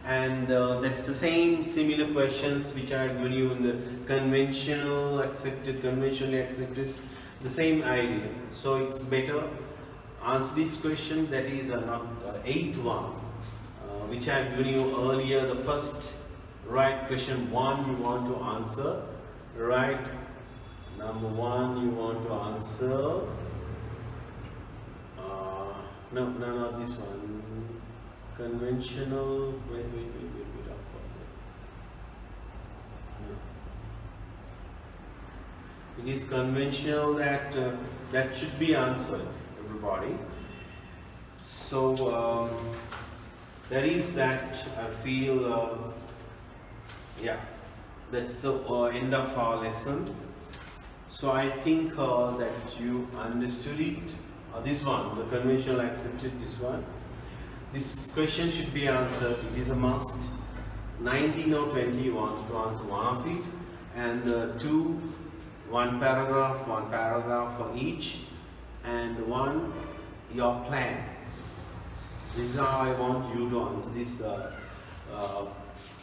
And that's the same similar questions which I have given you in the conventionally accepted, the same idea. So it's better answer this question, that is not 8th one, which I have given you earlier. The first right question 1 you want to answer, right? Number 1 you want to answer. No, not this one. Conventional. Wait. It is conventional that that should be answered, everybody. So there is that. I feel. Yeah, that's the end of our lesson. So I think that you understood it. This one, the conventional accepted this one. This question should be answered. It is a must. 19 or 20 you want to answer one of it, and one paragraph for each, and one your plan. This is how I want you to answer this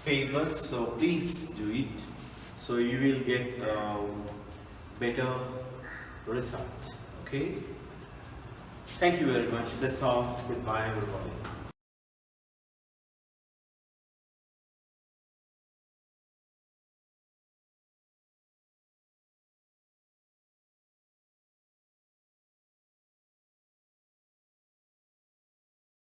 papers. So please do it. So you will get better result. Okay. Thank you very much. That's all. Goodbye, everybody.